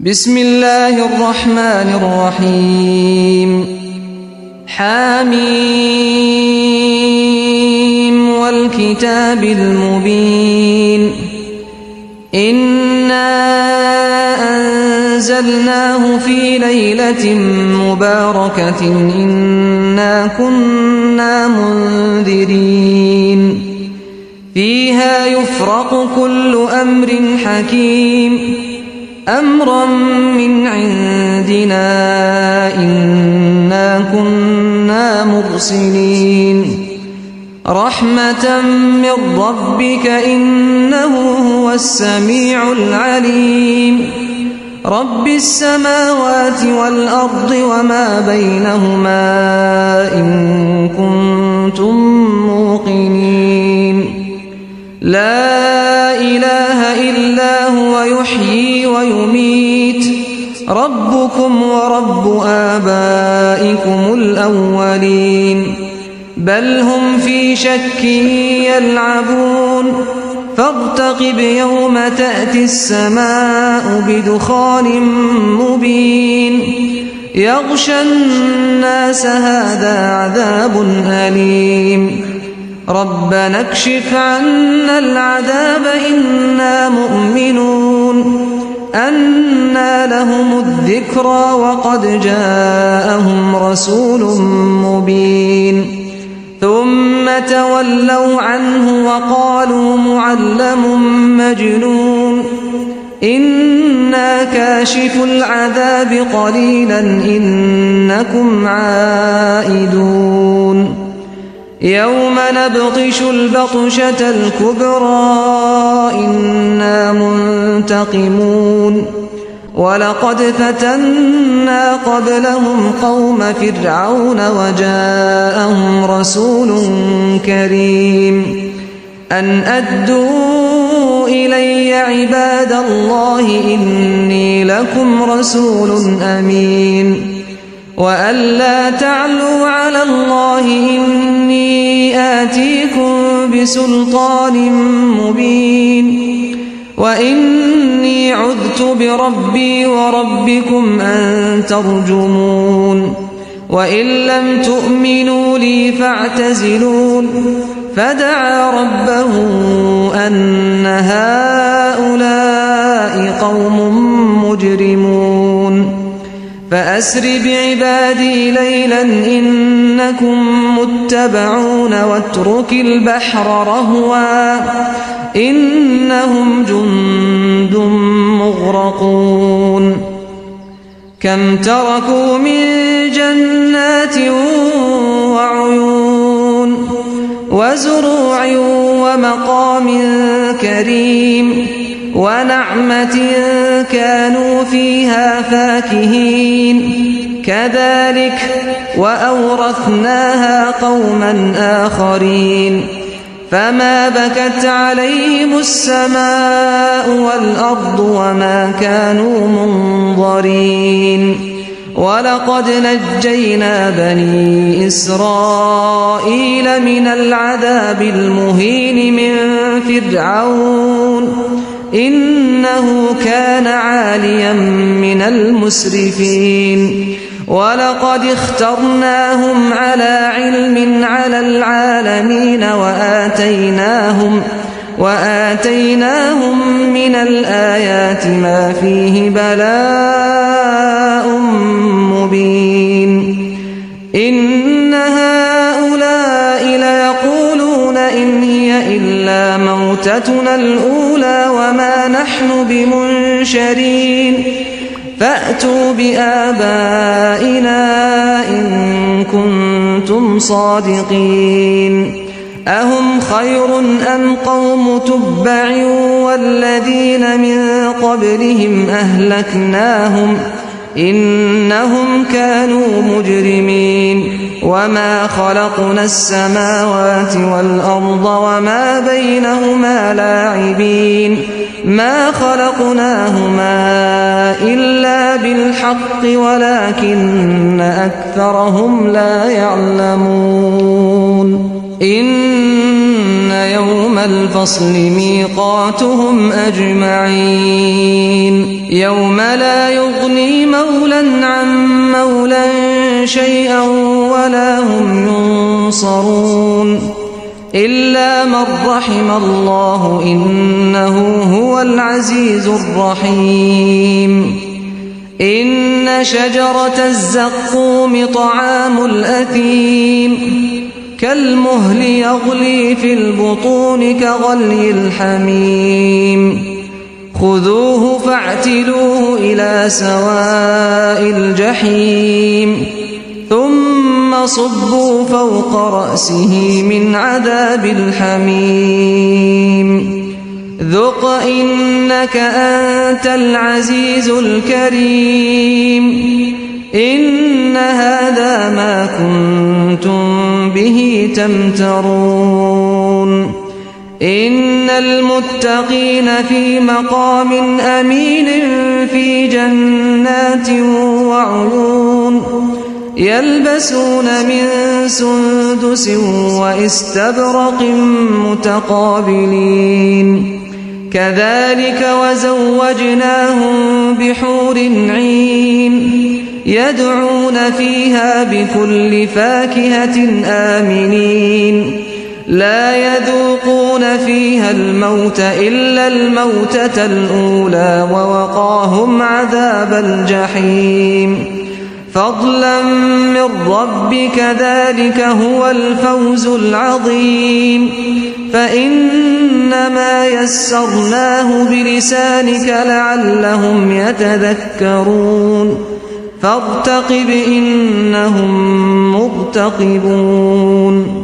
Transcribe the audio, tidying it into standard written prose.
بسم الله الرحمن الرحيم حميم والكتاب المبين إنا أنزلناه في ليلة مباركة إنا كنا منذرين فيها يفرق كل أمر حكيم أمرا من عندنا إنا كنا مرسلين رحمة من ربك إنه هو السميع العليم رب السماوات والأرض وما بينهما إن كنتم موقنين لا إله إلا هو يحيي ويميت ربكم ورب آبائكم الأولين بل هم في شك يلعبون فارتقب يوم تأتي السماء بدخان مبين يغشى الناس هذا عذاب أليم ربنا اكشف عنا العذاب إنا مؤمنون أنى لهم الذكرى وقد جاءهم رسول مبين ثم تولوا عنه وقالوا معلم مجنون إنا كاشف العذاب قليلا إنكم عائدون يوم نبطش البطشة الكبرى إنا منتقمون ولقد فتنا قبلهم قوم فرعون وجاءهم رسول كريم أن أدوا إلي عباد الله إني لكم رسول أمين وأن لا تعلوا على الله إني آتيكم بسلطان مبين وإني عذت بربي وربكم أن ترجمون وإن لم تؤمنوا لي فاعتزلون فدعا ربه أن هؤلاء قوم مجرمون فأسر بعبادي ليلا إنكم متبعون واترك البحر رهوا إنهم جند مغرقون كم تركوا من جنات وعيون وزروع ومقام كريم ونعمة كانوا فيها فاكهين كذلك وأورثناها قوما آخرين فما بكت عليهم السماء والأرض وما كانوا منظرين ولقد نجينا بني إسرائيل من العذاب المهين من فرعون إنه كان عاليا من المسرفين ولقد اخترناهم على علم على العالمين وآتيناهم من الآيات ما فيه بلاء مبين إن هؤلاء ليقولون إن هي إلا موتتنا الأولى وما نحن بمنشرين فأتوا بآبائنا إن كنتم صادقين أهم خير أم قوم تبع والذين من قبلهم أهلكناهم إنهم كانوا مجرمين وما خلقنا السماوات والأرض وما بينهما لاعبين ما خلقناهما إلا بالحق ولكن أكثرهم لا يعلمون إن يوم الفصل ميقاتهم أجمعين يوم لا يغني مولى عن مولى شيئا ولا هم ينصرون إلا من رحم الله إنه هو العزيز الرحيم إن شجرة الزقوم طعام الأثيم كالمهل يغلي في البطون كغلي الحميم خذوه فاعتلوه إلى سواء الجحيم ثم صبوا فوق رأسه من عذاب الحميم ذق إنك أنت العزيز الكريم إن هذا ما كنتم به تمترون إن المتقين في مقام أمين في جنات وعيون يلبسون من سندس وإستبرق متقابلين كذلك وزوجناهم بحور عين يدعون فيها بكل فاكهة آمنين لا يذوقون فيها الموت إلا الموتة الأولى ووقاهم عذاب الجحيم فضلا من ربك ذلك هو الفوز العظيم فإنما يسرناه بلسانك لعلهم يتذكرون فارتقب إنهم مرتقبون